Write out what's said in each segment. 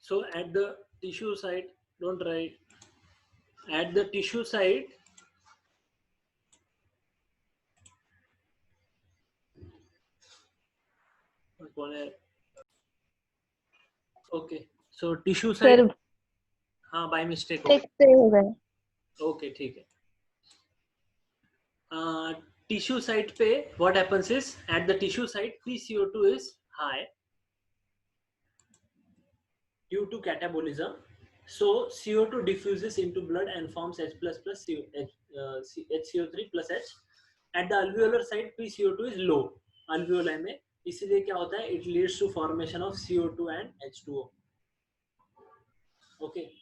So at the tissue site, don't write. At the tissue site, okay. So tissue site, sir हाँ by mistake take से हो गए. okay, ठीक है. Tissue site पे what happens is at the tissue site PCO2 is high due to catabolism. So CO2 diffuses into blood and forms H plus plus HCO3 plus H. At the alveolar site PCO2 is low alveoli में, इसीलिए क्या होता है, it leads to formation of CO2 and H2O. Okay.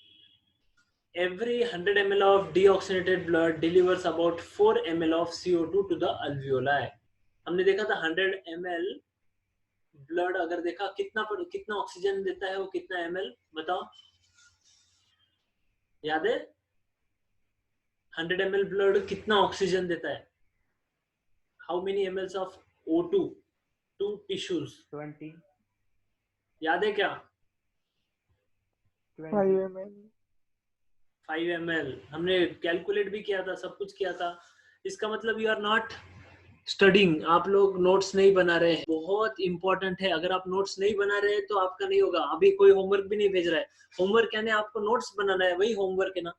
Every 100 ml of deoxygenated blood delivers about 4 ml of CO2 to the alveoli. हमने देखा था 100 ml blood अगर देखा कितना ऑक्सीजन देता है वो, कितना ml बताओ, याद है? 100 ml ब्लड कितना ऑक्सीजन देता है? How many ml of O2 to tissues? 20. याद है क्या? 20. 5 ml हमने कैलकुलेट भी किया था, सब कुछ किया था. इसका मतलब यू आर नॉट स्टडिंग, आप लोग नोट्स नहीं बना रहे हैं. बहुत इंपॉर्टेंट है, अगर आप नोट्स नहीं बना रहे हैं तो आपका नहीं होगा. अभी कोई होमवर्क भी नहीं भेज रहा है. होमवर्क यानी आपको नोट्स बनाना है, वही होमवर्क है ना.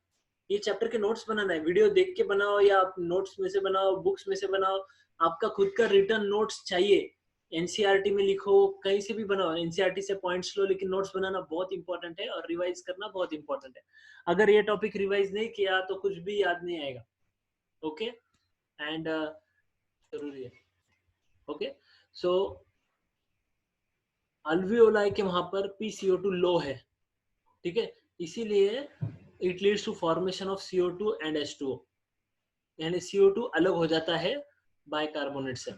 ये चैप्टर के नोट्स बनाना है, वीडियो देख के बनाओ या आप नोट्स में से बनाओ, बुक्स में से बनाओ. आपका खुद का रिटर्न नोट्स चाहिए. एनसीईआरटी में लिखो, कहीं से भी बनाओ, एनसीईआरटी से पॉइंट्स लो, लेकिन नोट्स बनाना बहुत इंपॉर्टेंट है और रिवाइज करना बहुत इंपॉर्टेंट है. अगर ये टॉपिक रिवाइज नहीं किया तो कुछ भी याद नहीं आएगा. ओके, एंड जरूरी है. ओके, सो अल्वियोलाई के वहां पर PCO2 लो है, ठीक है, इसीलिए it leads to formation of CO2 and H2O, यानी CO2 अलग हो जाता है बाइकार्बोनेट से.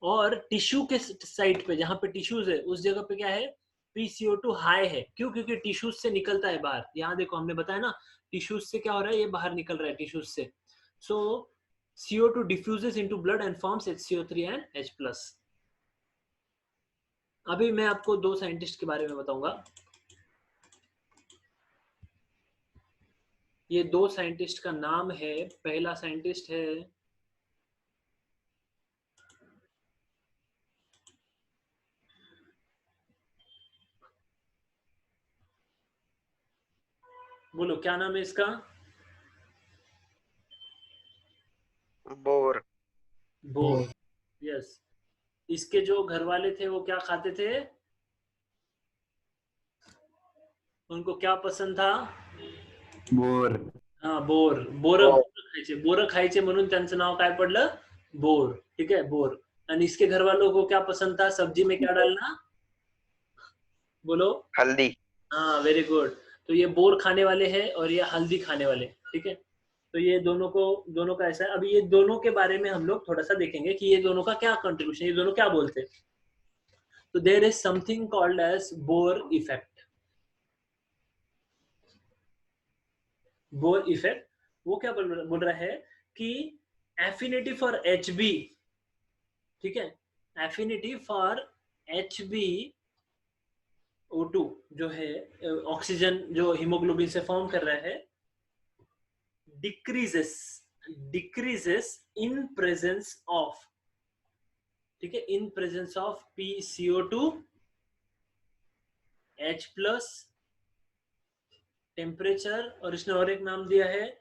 और टिश्यू के साइड पे, जहां पे टिश्यूज है उस जगह पे क्या है, PCO2 हाई है. क्यों? क्योंकि टिश्यूज से निकलता है बाहर. यहाँ देखो हमने बताया ना, टिश्यूज से क्या हो रहा है, ये बाहर निकल रहा है टिश्यूज से. सो CO2 diffuses into blood and forms HCO3 and H+. अभी मैं आपको दो साइंटिस्ट के बारे में बताऊंगा. ये दो साइंटिस्ट का नाम है. पहला साइंटिस्ट है बोलो क्या नाम है इसका? बोर. बोर. यस. इसके जो घर वाले थे वो क्या खाते थे? उनको क्या पसंद था? बोर. हाँ, बोर. बोरं खायचे, बोरं खायचे म्हणून त्यांचं नाव काय पडलं? बोर. ठीक है, बोर. आणि इसके घर वालों को क्या पसंद था? सब्जी में क्या डालना? बोलो. हल्दी. हाँ, वेरी गुड. तो ये बोर खाने वाले हैं और ये हल्दी खाने वाले. ठीक है, तो ये दोनों का ऐसा है. अभी ये दोनों के बारे में हम लोग थोड़ा सा देखेंगे कि ये दोनों का क्या कंट्रीब्यूशन, ये दोनों क्या बोलते हैं. तो there is something called as Bohr effect. Bohr effect वो क्या बोल रहा है कि एफिनिटी फॉर HB, ठीक है, एफिनिटी फॉर HB O2 जो है, ऑक्सीजन जो हीमोग्लोबिन से फॉर्म कर रहा है, डिक्रीजेस इन प्रेजेंस ऑफ, ठीक है, in presence of PCO2 H+, temperature, और इसने और एक नाम दिया है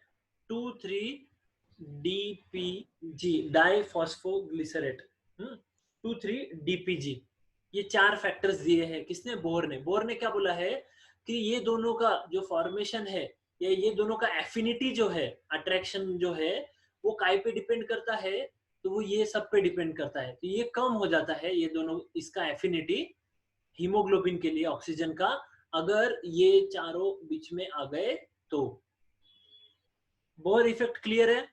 2,3-DPG, डाइफॉस्फोग्लिसरेट. 2,3-DPG. ये 4 फैक्टर्स दिए हैं. किसने? बोर ने. बोर ने क्या बोला है कि ये दोनों का जो फॉर्मेशन है, या ये दोनों का एफिनिटी जो है, अट्रैक्शन जो है, वो काय पे डिपेंड करता है? तो वो ये सब पे डिपेंड करता है. तो ये कम हो जाता है ये दोनों, इसका एफिनिटी हीमोग्लोबिन के लिए, ऑक्सीजन का, अगर ये चारों बीच में आ गए तो. बोर इफेक्ट क्लियर है?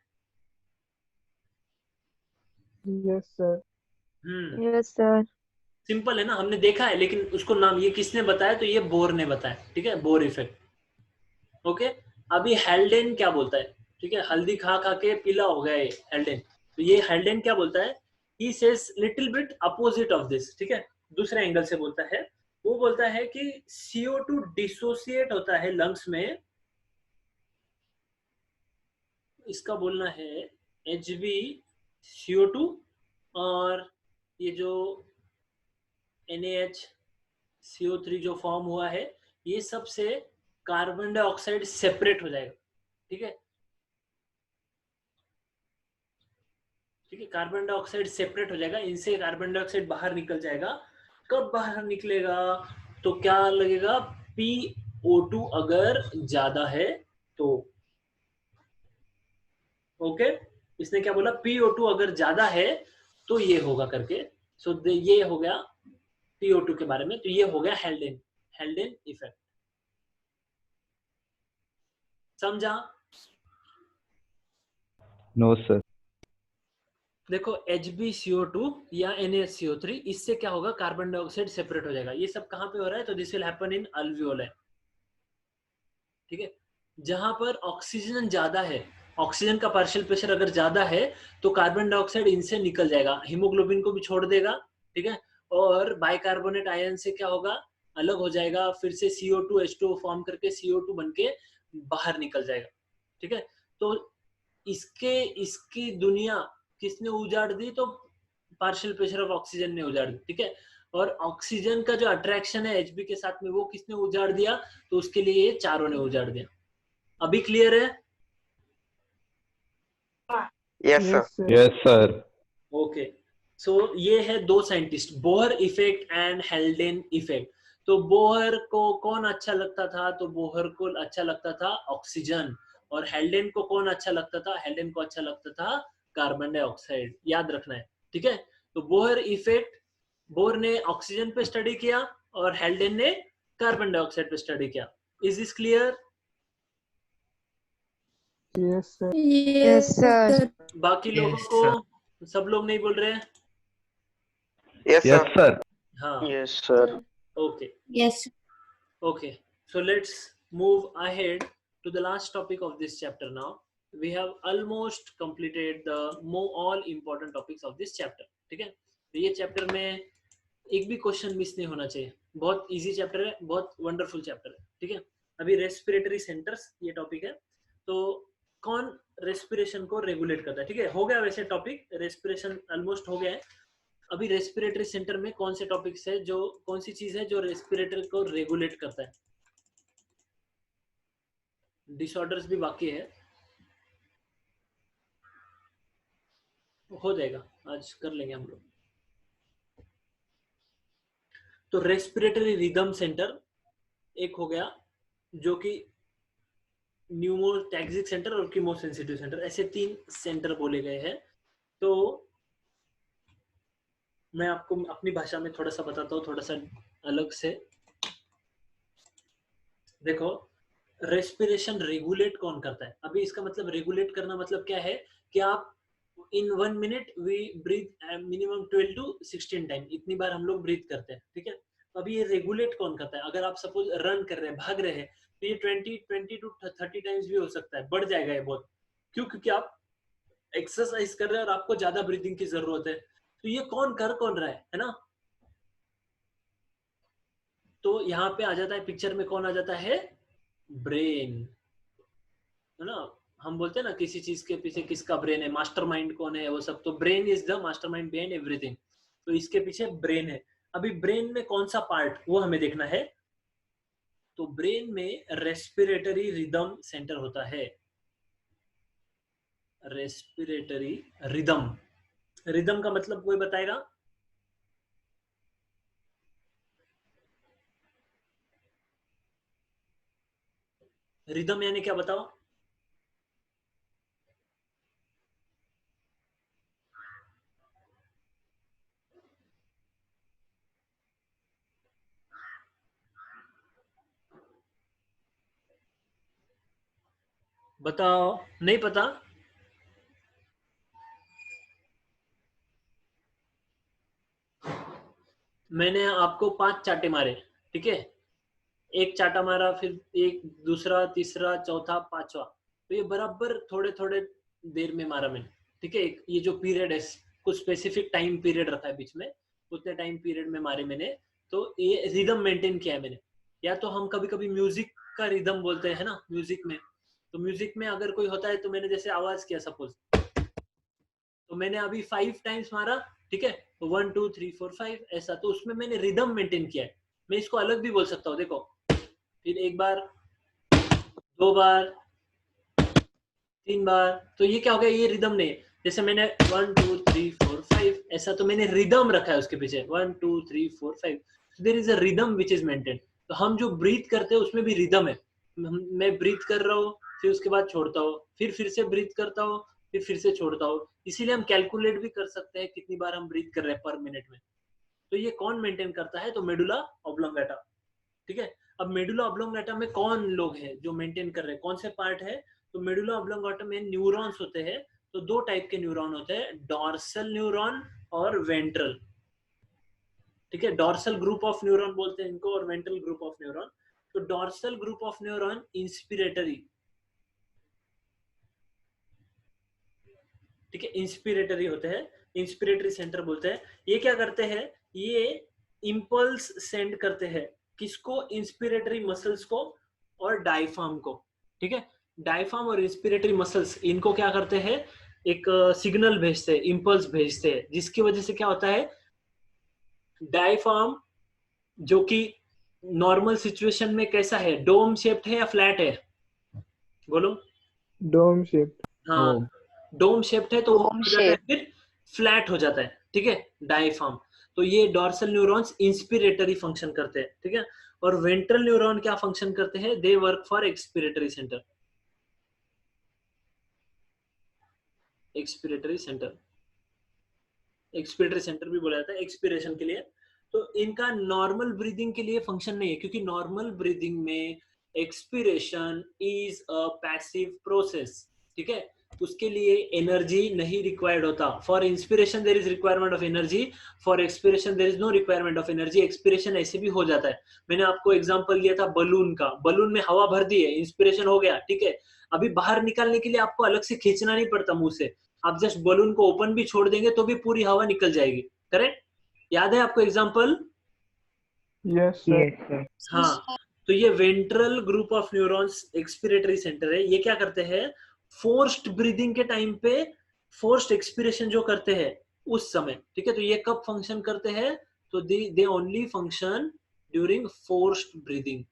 Yes sir. Yes sir. Simple है ना, हमने देखा है, लेकिन उसको नाम ये किसने बताया? तो ये बोर ने बताया. ठीक है, बोर इफेक्ट. ओके, अभी हेल्डेन क्या बोलता है? ठीक है, हल्दी खा खा के पीला हो गया है हेल्डेन. तो ये हेल्डेन क्या बोलता है? He says little bit opposite of this. ठीक है, दूसरे एंगल से बोलता है वो बोलता है कि CO2 डिसोसिएट होता है लंग्स में, इसका बोलना है HbCO2, और ये जो NaHCO3 जो फॉर्म हुआ है, ये सब से कार्बन डाइऑक्साइड सेपरेट हो जाएगा। ठीक है, ठीक है, कार्बन डाइऑक्साइड सेपरेट हो जाएगा, इनसे कार्बन डाइऑक्साइड बाहर निकल जाएगा। कब बाहर निकलेगा? तो क्या लगेगा, PO2 अगर ज्यादा है तो। ओके, इसने क्या बोला, PO2 अगर ज्यादा है तो ये होगा करके। सो ये हो गया PO2 के बारे में। तो ये हो गया हेल्डेन इफेक्ट। समझा? No sir. देखो HbCO2 या NaCO3, इससे क्या होगा, कार्बन डाइऑक्साइड सेपरेट हो जाएगा। ये सब कहां पे हो रहा है? तो this will happen in alveoli. ठीक है, जहां पर ऑक्सीजन ज्यादा है, ऑक्सीजन का पार्शियल प्रेशर अगर ज्यादा है तो कार्बन डाइऑक्साइड इनसे निकल जाएगा, हीमोग्लोबिन को भी छोड़ देगा। ठीक है, और बाइकार्बोनेट आयन से क्या होगा, अलग हो जाएगा, फिर से CO2 H2O फॉर्म करके CO2 बन के बाहर निकल जाएगा। ठीक है, तो इसकी दुनिया किसने उजाड़ दी? तो पार्शियल प्रेशर ऑफ ऑक्सीजन ने उजाड़ दी। ठीक है, और ऑक्सीजन का जो अट्रैक्शन है Hb के साथ में, वो किसने उजाड़ दिया? तो उसके लिए ये चारों ने उजाड़ दिया। अभी क्लियर है? यस Yes, सर। sir. Yes sir. Okay, so ये है दो scientist, Bohr effect and Haldane effect. तो बोहर को कौन अच्छा लगता था? तो बोहर को अच्छा लगता था ऑक्सीजन। और हेल्डेन को कौन अच्छा लगता था? हेल्डेन को अच्छा लगता था कार्बन डाइऑक्साइड। याद रखना है। ठीक है, तो बोहर इफेक्ट, बोहर ने ऑक्सीजन पे स्टडी किया और हेल्डेन ने कार्बन डाइऑक्साइड पे स्टडी किया। Is this clear? Yes, sir. Yes, sir. बाकी लोगों Yes, को, sir. सब लोग नहीं बोल रहे हैं? Yes yes sir. सर। हाँ, yes sir. Okay, Yes. okay, so let's move ahead to the last topic of this chapter. Now we have almost completed the all important topics of this chapter. ठीक है, तो ये chapter में एक भी question miss नहीं होना चाहिए। बहुत इजी चैप्टर है, बहुत वंडरफुल चैप्टर है। ठीक है, अभी रेस्पिरेटरी सेंटर्स ये टॉपिक है। तो कौन रेस्पिरेशन को रेगुलेट करता है? ठीक है, हो गया वैसे टॉपिक, रेस्पिरेशन ऑलमोस्ट हो गया है। अभी रेस्पिरेटरी सेंटर में कौन से टॉपिक्स है, जो कौन सी चीज है जो रेस्पिरेटर को रेगुलेट करता है? डिसऑर्डर्स भी बाकी है, हो जाएगा, आज कर लेंगे हम लोग। तो रेस्पिरेटरी रिदम सेंटर एक हो गया, जो कि न्यूमोटैक्सिक सेंटर और कीमोसेंसिटिव सेंटर, ऐसे 3 सेंटर बोले गए हैं। तो मैं आपको अपनी भाषा में थोड़ा सा बताता हूँ, थोड़ा सा अलग से। देखो, रेस्पिरेशन रेगुलेट कौन करता है? अभी इसका मतलब रेगुलेट करना मतलब क्या है कि आप in 1 minute we breathe minimum 12 to 16 time, इतनी बार हम लोग ब्रीथ करते हैं। ठीक है, तो अभी ये रेगुलेट कौन करता है? अगर आप सपोज रन कर रहे हैं, भाग रहे हैं, तो ये 20 to 30 टाइम्स भी हो सकता है, बढ़ जाएगा ये बहुत। क्यों? क्योंकि आप एक्सरसाइज कर रहे हैं और आपको ज्यादा ब्रीथिंग की जरूरत है। तो ये कौन रहा है ना? तो यहाँ पे आ जाता है पिक्चर में, कौन आ जाता है? ब्रेन, है ना? हम बोलते हैं ना किसी चीज के पीछे किसका ब्रेन है, मास्टरमाइंड कौन है, वो सब। तो brain is the mastermind behind everything. तो इसके पीछे ब्रेन है। अभी ब्रेन में कौन सा पार्ट, वो हमें देखना है। तो ब्रेन में रेस्पिरेटरी रिदम सेंटर होता है। रेस्पिरेटरी रिदम, रिदम का मतलब कोई बताएगा? रिदम यानी क्या, बताओ? बताओ, नहीं पता? मैंने आपको 5 चाटे मारे, ठीक है? एक चाटा मारा, फिर एक दूसरा, तीसरा, चौथा, पांचवा। तो ये बराबर थोड़े थोड़े देर में मारा मैंने। ठीक है, ये जो पीरियड है, कुछ स्पेसिफिक टाइम पीरियड रखा है बीच में, उतने टाइम पीरियड में मारे मैंने। तो ये रिदम मेंटेन किया है मैंने। या तो हम कभी कभी म्यूजिक का रिदम बोलते हैं ना, म्यूजिक में, तो म्यूजिक में अगर कोई होता है तो मैंने जैसे आवाज किया सपोज, तो मैंने अभी 5 टाइम्स मारा, ठीक है, तो 1 2 3 4 5 ऐसा, तो उसमें मैंने रिदम मेंटेन किया है। मैं इसको अलग भी बोल सकता हूँ, देखो, फिर एक बार, 2 बार, 3 बार, तो ये क्या हो गया, ये रिदम नहीं है। जैसे मैंने 1 2 3 4 5 ऐसा, तो मैंने रिदम रखा है उसके पीछे, 1 2 3 4 5, there is a rhythm which is maintain. तो हम जो ब्रीथ करते हैं उसमें भी रिदम है। मैं ब्रीथ कर रहा हूँ, फिर उसके बाद छोड़ता हूँ, फिर से ब्रीथ करता हूँ, फिर से छोड़ता हूँ। इसीलिए हम कैलकुलेट भी कर सकते हैं कितनी बार हम ब्रीथ कर रहे हैं पर मिनट में। तो ये कौन मेंटेन करता है, तो मेडुला ऑब्लोंगेटा, ठीक है। अब मेडुला ऑब्लोंगेटा में कौन लोग हैं जो मेंटेन कर रहे हैं, कौन से पार्ट है, तो मेडुला ऑब्लोंगेटा में न्यूरॉन्स होते हैं। तो 2 टाइप के न्यूरॉन होते हैं, डॉर्सल न्यूरॉन और वेंट्रल, ठीक है। डॉर्सल ग्रुप ऑफ न्यूरॉन बोलते हैं इनको, और वेंट्रल ग्रुप ऑफ न्यूरॉन। तो dorsal group of neuron inspiratory, ठीक है, इंस्पिरेटरी होते हैं, इंस्पिरेटरी सेंटर बोलते हैं। ये क्या करते हैं, ये इंपल्स सेंड करते हैं, किसको, इंस्पिरेटरी मसल्स को और डायफ्राम को, ठीक है। डायफ्राम और इंस्पिरेटरी मसल्स, इनको क्या करते हैं, एक सिग्नल भेजते हैं, इंपल्स भेजते हैं, जिसकी वजह से क्या होता है, डायफ्राम जो कि नॉर्मल सिचुएशन में कैसा है, डोम शेप्ड है या फ्लैट है, बोलो। Dome shaped. हाँ, डोम शेप्ड है, तो वो Dome हो जाता है shape. फिर फ्लैट हो जाता है, ठीक है, डायफ्राम। तो ये डॉर्सल न्यूरॉन्स इंस्पिरेटरी फंक्शन करते हैं, ठीक है। और वेंट्रल न्यूरॉन क्या फंक्शन करते हैं, they work for expiratory centre, expiratory centre, expiratory centre भी बोला जाता है एक्सपिरेशन के लिए। तो इनका नॉर्मल ब्रीदिंग के लिए फंक्शन नहीं है, क्योंकि नॉर्मल ब्रीदिंग में expiration is a passive process, ठीक है। उसके लिए एनर्जी नहीं रिक्वायर्ड होता। For inspiration there is requirement of energy, for expiration there is no requirement of energy. Expiration ऐसे भी हो जाता है। मैंने आपको एग्जांपल दिया था बलून का, बलून में हवा भर दी है, इंस्पिरेशन हो गया, ठीक है। अभी बाहर निकालने के लिए आपको अलग से खींचना नहीं पड़ता मुंह से, आप जस्ट बलून को ओपन भी छोड़ देंगे तो भी पूरी हवा निकल जाएगी, करेक्ट। याद है आपको example? Yes sir. Yes, sir. हाँ, तो ये ventral group of neurons expiratory centre है। ये क्या करते हैं, फोर्स्ड ब्रीदिंग के टाइम पे फोर्स्ड एक्सपिरेशन जो करते हैं उस समय, ठीक है। तो ये कब फंक्शन करते हैं, तो they only function during forced breathing,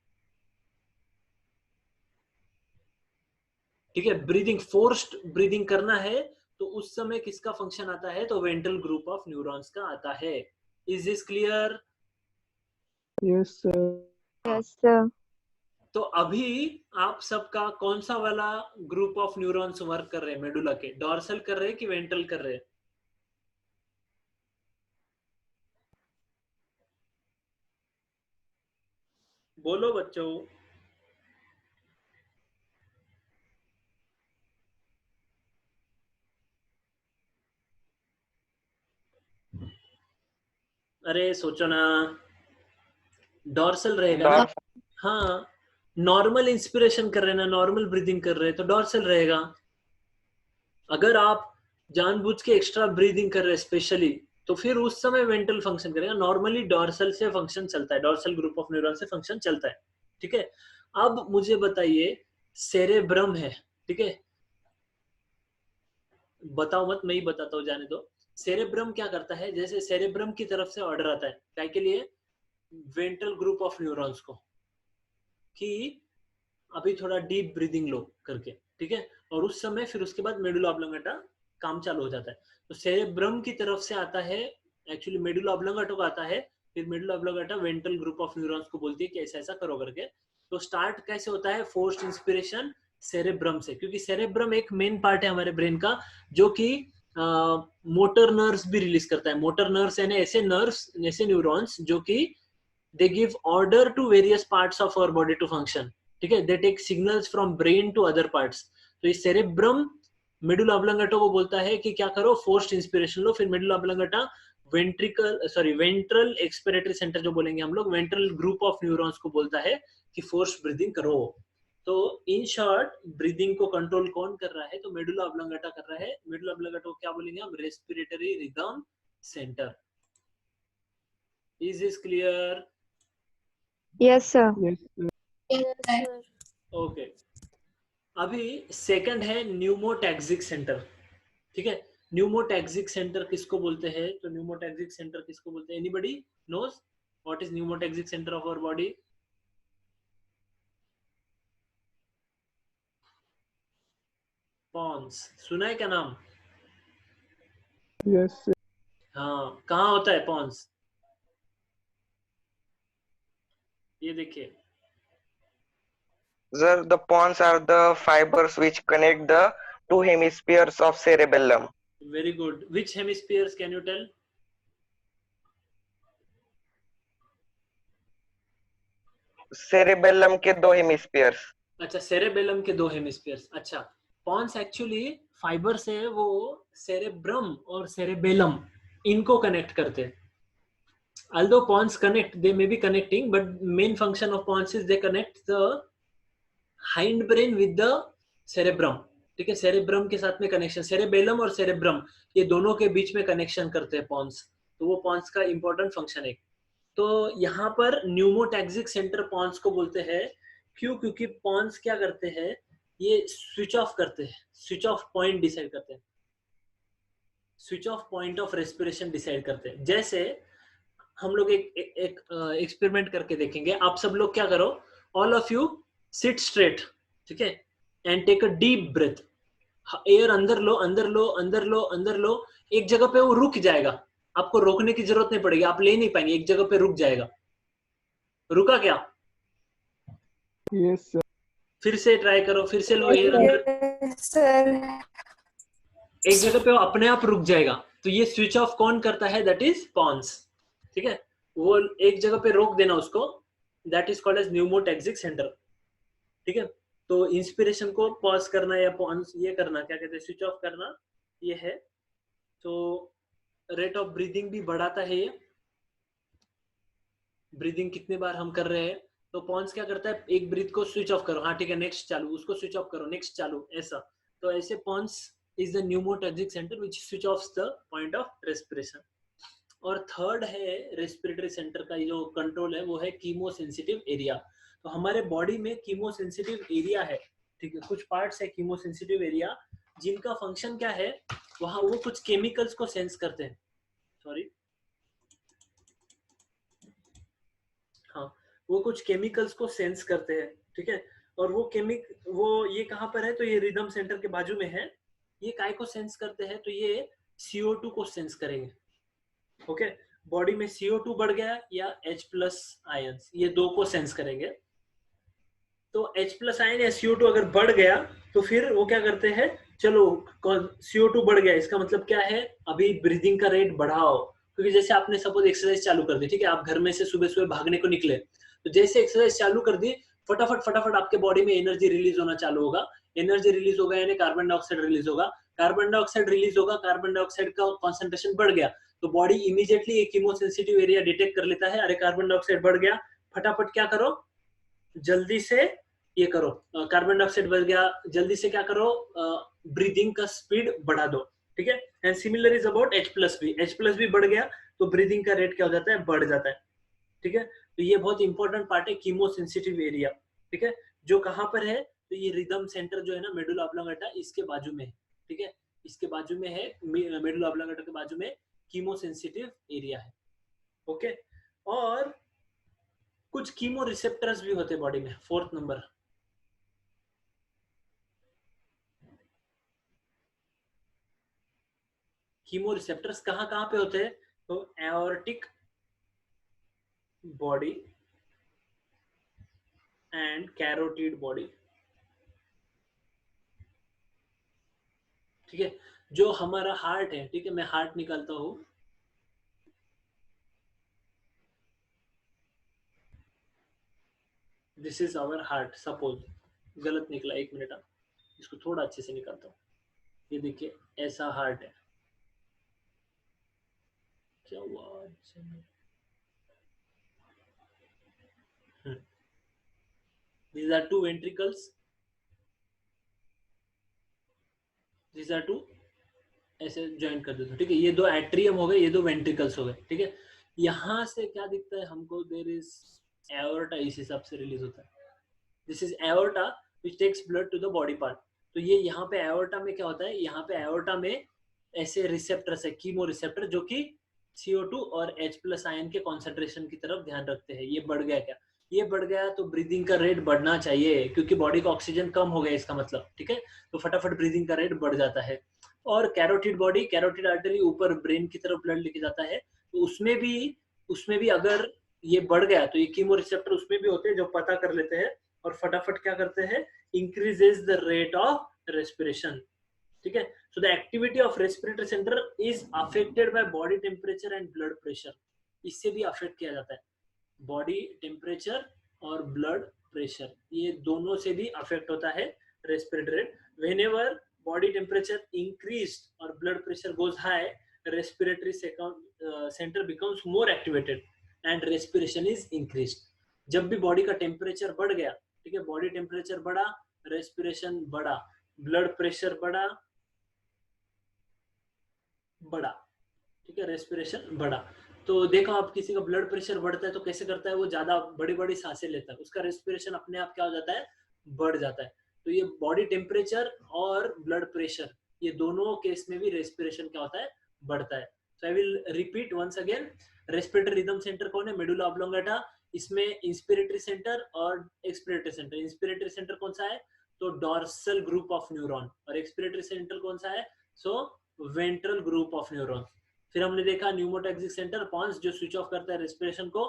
ठीक है। ब्रीदिंग, फोर्स्ड ब्रीदिंग करना है तो उस समय किसका फंक्शन आता है, तो वेंट्रल ग्रुप ऑफ न्यूरॉन्स का आता है। Is this clear? Yes sir. Yes, sir. तो अभी आप सबका कौन सा वाला ग्रुप ऑफ न्यूरॉन्स वर्क कर रहे हैं मेडुला के, डॉर्सल कर रहे हैं कि वेंट्रल कर रहे हैं? बोलो बच्चों। अरे सोचो ना, डॉर्सल रहेगा ना। हाँ, नॉर्मल इंस्पिरेशन कर रहे हैं ना, नॉर्मल ब्रीदिंग कर रहे हैं तो डॉर्सल रहेगा। अगर आप जानबूझ के एक्स्ट्रा ब्रीदिंग कर रहे हैं स्पेशली, तो फिर उस समय वेंट्रल फंक्शन करेगा। नॉर्मली डॉर्सल से फंक्शन चलता है, डॉर्सल ग्रुप ऑफ न्यूरॉन से फंक्शन चलता है, ठीक है। अब मुझे बताइए, सेरेब्रम है, ठीक है, बताओ मत, मैं ही बताता हूँ, जाने दो। सेरेब्रम क्या करता है, जैसे सेरेब्रम की तरफ से ऑर्डर आता है, क्या के लिए, वेंट्रल ग्रुप ऑफ न्यूरॉन्स को, कि अभी थोड़ा डीप ब्रीदिंग लो करके, ठीक है। और उस समय फिर उसके बाद मेडुला ऑब्लोंगेटा काम चालू हो जाता है। तो सेरेब्रम की तरफ से आता है, एक्चुअली मेडुला ऑब्लोंगेटा को आता है, फिर medulla oblongata ventral group of neurons को बोलती है कि ऐसा ऐसा करो करके। तो स्टार्ट कैसे होता है, फोर्स्ड इंस्पिरेशन सेरेब्रम से, क्योंकि सेरेब्रम एक मेन पार्ट है हमारे ब्रेन का, जो कि मोटर नर्व्स भी रिलीज करता है। मोटर नर्व्स यानी ऐसे नर्व्स, ऐसे न्यूरॉन्स जो कि they give order to various parts of our body to function, ठीक है। they take signals from brain to other parts। तो ये सेरेब्रम मेडुला ऑब्लोंगेटा को बोलता है कि क्या करो, फोर्स्ड इंस्पिरेशन लो। फिर medulla oblongata ventral expiratory centre जो बोलेंगे हम लोग, वेंट्रल ग्रुप ऑफ न्यूरॉन्स को बोलता है कि फोर्स्ड ब्रीदिंग करो। तो इन शॉर्ट, ब्रीदिंग को कंट्रोल कौन कर रहा है, तो मेडुला ऑब्लोंगेटा कर रहा है। मेडुला ऑब्लोंगेटा को क्या बोलेंगे हम, respiratory rhythm centre. Is this clear? Yes, sir. Yes, sir. Yes, sir. Okay. अभी सेकंड है न्यूमोटैक्सिक सेंटर. ठीक है, न्यूमोटैक्सिक सेंटर किसको बोलते हैं? तो न्यूमोटैक्सिक सेंटर किसको बोलते हैं? Anybody knows what is pneumotaxic centre of our body? Pons. सुना है क्या नाम? Yes, sir. हाँ, कहाँ होता है पॉन्स? ये देखिए. Sir, the pons are the fibers which connect the two hemispheres of cerebellum. Very good. Which hemispheres can you tell? Cerebellum के दो hemispheres. अच्छा, सेरेबेलम के दो हेमिस्फीयर्स. अच्छा, पॉन्स एक्चुअली फाइबर से वो सेरेब्रम और सेरेबेलम इनको कनेक्ट करते हैं. although pons connect, they may be connecting, but main function of pons is they connect the hindbrain with the cerebrum. ठीक है, सेरेब्रम के साथ में कनेक्शन, सेरेबेलम और सेरेब्रम ये दोनों के बीच में कनेक्शन करते हैं पॉन्स. तो वो पॉन्स का इंपॉर्टेंट फंक्शन है. तो यहाँ पर न्यूमोटैक्सिक सेंटर पॉन्स को बोलते हैं. क्यों? क्योंकि पॉन्स क्या करते हैं, ये स्विच ऑफ करते हैं, स्विच ऑफ पॉइंट डिसाइड करते हैं, switch off point of respiration decide करते हैं. जैसे हम लोग एक एक्सपेरिमेंट करके देखेंगे. आप सब लोग क्या करो, all of you sit straight, ठीक है, and take a deep breath. Air अंदर लो, अंदर लो, अंदर लो, अंदर लो. एक जगह पे वो रुक जाएगा, आपको रोकने की जरूरत नहीं पड़ेगी, आप ले नहीं पाएंगे, एक जगह पे रुक जाएगा. रुका क्या? Yes, sir. फिर से ट्राई करो, फिर से लो एयर अंदर. सर. एक जगह पे वो अपने आप रुक जाएगा. तो ये स्विच ऑफ कौन करता है? That is pons. ठीक है, वो एक जगह पे रोक देना उसको, that is called as pneumotaxic centre. ठीक है, तो इंस्पिरेशन को पॉज करना या पॉन्स ये करना, क्या कहते हैं, स्विच ऑफ करना, ये है. तो रेट ऑफ ब्रीदिंग भी बढ़ाता है ये. ब्रीदिंग कितने बार हम कर रहे हैं. तो पॉन्स क्या करता है, एक ब्रीथ को स्विच ऑफ करो, हाँ ठीक है, नेक्स्ट चालू, उसको स्विच ऑफ करो, नेक्स्ट चालू, ऐसा. तो ऐसे pons is the pneumotaxic centre which switch off the point of respiration. और थर्ड है रेस्पिरेटरी सेंटर का जो कंट्रोल है, वो है कीमोसेंसिटिव एरिया. तो हमारे बॉडी में कीमोसेंसिटिव एरिया है. ठीक है, कुछ पार्ट्स है कीमोसेंसिटिव एरिया जिनका फंक्शन क्या है, वहां वो कुछ केमिकल्स को सेंस करते हैं. सॉरी, हाँ, वो कुछ केमिकल्स को सेंस करते हैं. ठीक है, और वो ये कहाँ पर है, तो ये रिदम सेंटर के बाजू में है. ये काय को सेंस करते हैं, तो ये CO2 को सेंस करेंगे. ओके, बॉडी में CO2 बढ़ गया या H+ आयंस, ये दो को सेंस करेंगे. तो H+ आयन या CO2 अगर बढ़ गया तो फिर वो क्या करते हैं, चलो CO2 बढ़ गया, इसका मतलब क्या है, अभी ब्रीदिंग का रेट बढ़ाओ. क्योंकि जैसे आपने सपोज एक्सरसाइज चालू कर दी, ठीक है, आप घर में से सुबह सुबह भागने को निकले, तो जैसे एक्सरसाइज चालू कर दी, फटाफट फटाफट आपके बॉडी में एनर्जी रिलीज होना चालू होगा. एनर्जी रिलीज होगा यानी कार्बन डाइऑक्साइड रिलीज होगा. कार्बन डाइऑक्साइड रिलीज होगा, कार्बन डाइऑक्साइड का कॉन्सेंट्रेशन बढ़ गया, तो बॉडी इमीडिएटली एक कीमोसेंसिटिव एरिया डिटेक्ट कर लेता है, अरे कार्बन डाइऑक्साइड बढ़ गया, फटाफट क्या करो, जल्दी से ये करो, कार्बन डाइऑक्साइड बढ़ गया, जल्दी से क्या करो, ब्रीदिंग का स्पीड बढ़ा दो. ठीक है, and similar is about H+B. H+B बढ़ गया तो ब्रीदिंग का रेट क्या हो जाता है, बढ़ जाता है. ठीक है, तो ये बहुत इंपॉर्टेंट पार्ट है कीमोसेंसिटिव एरिया. ठीक है, जो कहाँ पर है, तो ये रिदम सेंटर जो है ना, मेडुला ऑब्लोंगेटा, इसके बाजू में है. ठीक है, इसके बाजू में है, मेडुला ऑब्लोंगेटा के बाजू में कीमोसेंसिटिव एरिया है. ओके, और कुछ कीमो रिसेप्टर्स भी होते हैं बॉडी में. फोर्थ नंबर, कीमो रिसेप्टर्स कहाँ कहाँ पे होते हैं, तो aortic body and carotid body. ठीक है, जो हमारा हार्ट है, ठीक है, मैं हार्ट निकालता हूं, this is our heart. Suppose गलत निकला, एक मिनट, आप इसको थोड़ा अच्छे से निकालता हूं. ये देखिए, ऐसा हार्ट है. क्या हुआ, these are two ventricles, these are two, ऐसे ज्वाइन कर देता हूं. ठीक है, ये दो एट्रियम हो गए, ये दो वेंट्रिकल्स हो गए. ठीक है, यहाँ से क्या दिखता है हमको, देयर इज एओर्टा इस हिसाब से रिलीज होता है। This is aorta which takes blood to the body part. तो ये यहाँ पे एओर्टा में क्या होता है, यहाँ पे एओर्टा में ऐसे रिसेप्टर्स है, कीमो रिसेप्टर, जो कि CO2 और H+ आयन के कॉन्सेंट्रेशन की तरफ ध्यान रखते हैं। ये बढ़ गया क्या, ये बढ़ गया तो ब्रीदिंग का रेट बढ़ना चाहिए, क्योंकि बॉडी का ऑक्सीजन कम हो गया इसका मतलब, ठीक है। तो फटाफट ब्रीदिंग का रेट बढ़ जाता है। और कैरोटिड बॉडी, कैरोटिड आर्टरी ऊपर ब्रेन की तरफ ब्लड लेके जाता है, तो उसमें भी अगर ये बढ़ गया तो ये कीमो रिसेप्टर उसमें भी होते हैं जो पता कर लेते हैं और फटाफट क्या करते हैं, increases the rate of respiration, ठीक है। So the activity of respiratory centre is affected by body temperature and blood pressure. इससे भी अफेक्ट किया जाता है, बॉडी टेम्परेचर और ब्लड प्रेशर, ये दोनों से भी अफेक्ट होता है respiratory rate. Whenever body temperature increased और blood pressure goes high, respiratory centre becomes more activated and respiration is increased. जब भी बॉडी का टेम्परेचर बढ़ गया, ठीक है, बॉडी टेम्परेचर बढ़ा, रेस्पिरेशन बढ़ा, ब्लड प्रेशर बढ़ा, ठीक है, रेस्पिरेशन बढ़ा। तो देखो आप, किसी का ब्लड प्रेशर बढ़ता है तो कैसे करता है, वो ज्यादा बड़ी बड़ी सांसें लेता है, उसका रेस्पिरेशन अपने आप क्या हो जाता है, बढ़ जाता है। तो ये बॉडी टेम्परेचर और ब्लड प्रेशर, ये दोनों केस में भी रेस्पिरेशन क्या होता है, बढ़ता है। So I will repeat once again, respiratory rhythm centre कौन है, मेडुला ऑब्लोंगेटा। इसमें इंस्पिरेटरी सेंटर और एक्सपिरेटरी सेंटर, इंस्पिरेटरी सेंटर कौन सा है, तो डॉर्सल ग्रुप ऑफ न्यूरॉन, और एक्सपिरेटरी सेंटर कौन सा है, so ventral group of neuron. फिर हमने देखा न्यूमोटैक्सिक सेंटर पॉन्स, जो स्विच ऑफ करता है रेस्पिरेशन को।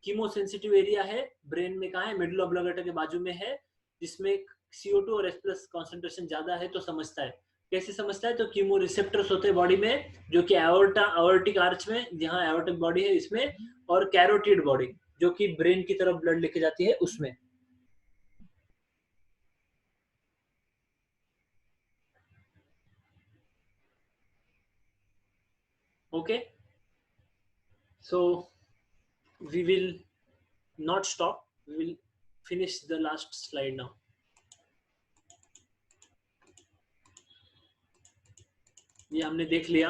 कीमोसेंसिटिव एरिया है ब्रेन में, कहाँ है, मेडुला ऑब्लोंगेटा के बाजू में है, जिसमें CO2 और H+ कॉन्सेंट्रेशन ज्यादा है तो समझता है। कैसे समझता है, तो कीमो रिसेप्टर्स होते हैं बॉडी में, जो कि एओर्टिक आर्च में, जहाँ एओर्टिक बॉडी है इसमें, और कैरोटिड बॉडी जो कि ब्रेन की तरफ ब्लड लेके जाती है उसमें। Okay, so we will not stop, we will finish the last slide now. ये हमने देख लिया।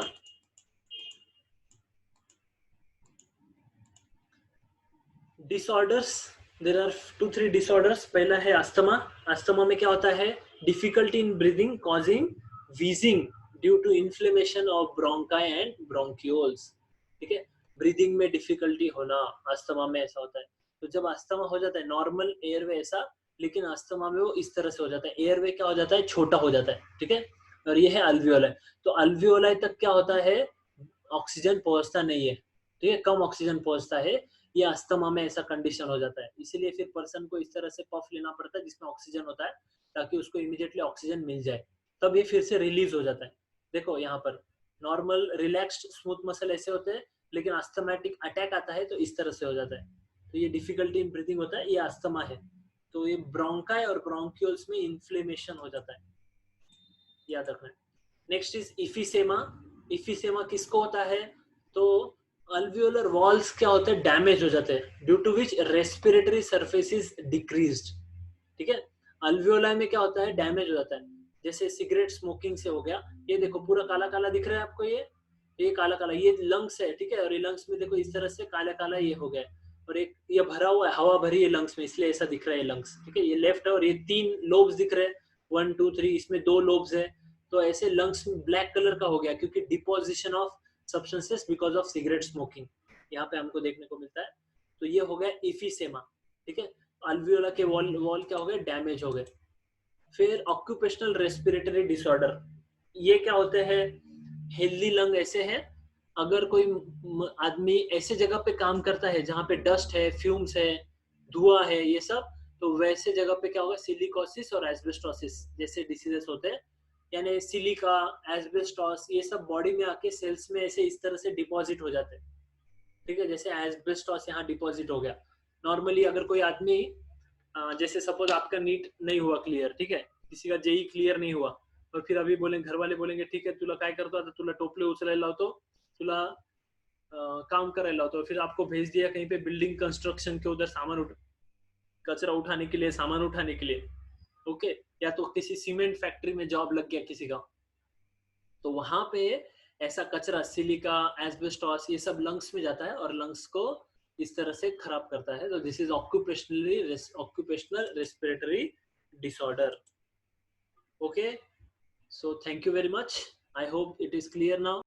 Disorders, there are 2-3 disorders. पहला है अस्थमा। अस्थमा में क्या होता है, difficulty in breathing causing wheezing due to inflammation of bronchi and bronchioles, ठीक है। ब्रीदिंग में डिफिकल्टी होना, अस्थमा में ऐसा होता है। तो जब अस्थमा हो जाता है, नॉर्मल एयरवे ऐसा, लेकिन अस्थमा में वो इस तरह से हो जाता है, एयरवे क्या हो जाता है, छोटा हो जाता है, ठीक है। और ये है अल्वियोलाई। तो अल्वियोलाई तक क्या होता है, ऑक्सीजन पहुंचता नहीं है, ठीक है, कम ऑक्सीजन पहुंचता है। ये अस्थमा में ऐसा कंडीशन हो जाता है, इसीलिए फिर पर्सन को इस तरह से पफ लेना पड़ता है जिसमें ऑक्सीजन होता है, ताकि उसको इमीडिएटली ऑक्सीजन मिल जाए, तब ये फिर से रिलीज हो जाता है। देखो यहाँ पर नॉर्मल रिलैक्स्ड स्मूथ मसल ऐसे होते हैं, लेकिन अस्थमैटिक अटैक आता है तो इस तरह से हो जाता है। तो ये डिफिकल्टी इन ब्रीथिंग होता है, ये अस्थमा है। तो ये ब्रोंकाई और ब्रोंक्यूल्स में इन्फ्लेमेशन हो जाता है, याद रखना है। Next is इफिसेमा। इफिसेमा किसको होता है, तो अल्वियोलर वॉल्स क्या होते हैं, डैमेज हो जाते हैं, due to which respiratory surface is decreased, ठीक है। अल्वियोलाई में क्या होता है, डैमेज हो जाता है, जैसे सिगरेट स्मोकिंग से हो गया। ये देखो पूरा काला काला दिख रहा है आपको, ये काला काला, ये लंग्स है, ठीक है। और ये लंग्स में देखो इस तरह से काला काला ये हो गया, और एक ये भरा हुआ है, हवा भरी है लंग्स में, इसलिए ऐसा दिख रहा है लंग्स, ठीक है। ये लेफ्ट है और ये 3 लोब्स दिख रहे हैं, 1 2 3, इसमें 2 लोब्स है। तो ऐसे लंग्स में ब्लैक कलर का हो गया, क्योंकि deposition of substances because of cigarette smoking यहाँ पे हमको देखने को मिलता है। तो ये हो गया इफिसेमा, ठीक है। अल्वियोला के वॉल क्या हो गए, डैमेज हो गए। फिर ऑक्यूपेशनल रेस्पिरेटरी डिसऑर्डर, ये क्या होते हैं, हेल्दी लंग ऐसे हैं, अगर कोई आदमी ऐसे जगह पे काम करता है जहाँ पे डस्ट है, फ्यूम्स है, धुआं है, ये सब, तो वैसे जगह पे क्या होगा, सिलिकोसिस और एस्बेस्टोसिस जैसे डिसीजेस होते हैं। यानी सिलिका, एस्बेस्टोस, ये सब बॉडी में आके सेल्स में ऐसे इस तरह से डिपॉजिट हो जाते हैं, ठीक है। जैसे एस्बेस्टोस यहाँ डिपॉजिट हो गया। नॉर्मली अगर कोई आदमी, जैसे सपोज आपका नीट नहीं हुआ क्लियर, ठीक है, किसी का जेई क्लियर नहीं हुआ, और फिर अभी बोलेंगे, घर वाले बोलेंगे, ठीक है तुला काय करतो आता, तुला टोपले उचलायला लावतो, तुला काम करायला लावतो, फिर आपको भेज दिया कहीं पे बिल्डिंग कंस्ट्रक्शन के उधर कचरा उठाने के लिए, सामान उठाने के लिए, ओके, या तो किसी सीमेंट फैक्ट्री में जॉब लग गया किसी का, तो वहां पे ऐसा कचरा सिलिका एस्बेस्टॉस ये सब लंग्स में जाता है और लंग्स को इस तरह से खराब करता है. तो this is occupational respiratory disorder. Okay, so thank you very much. I hope it is clear now.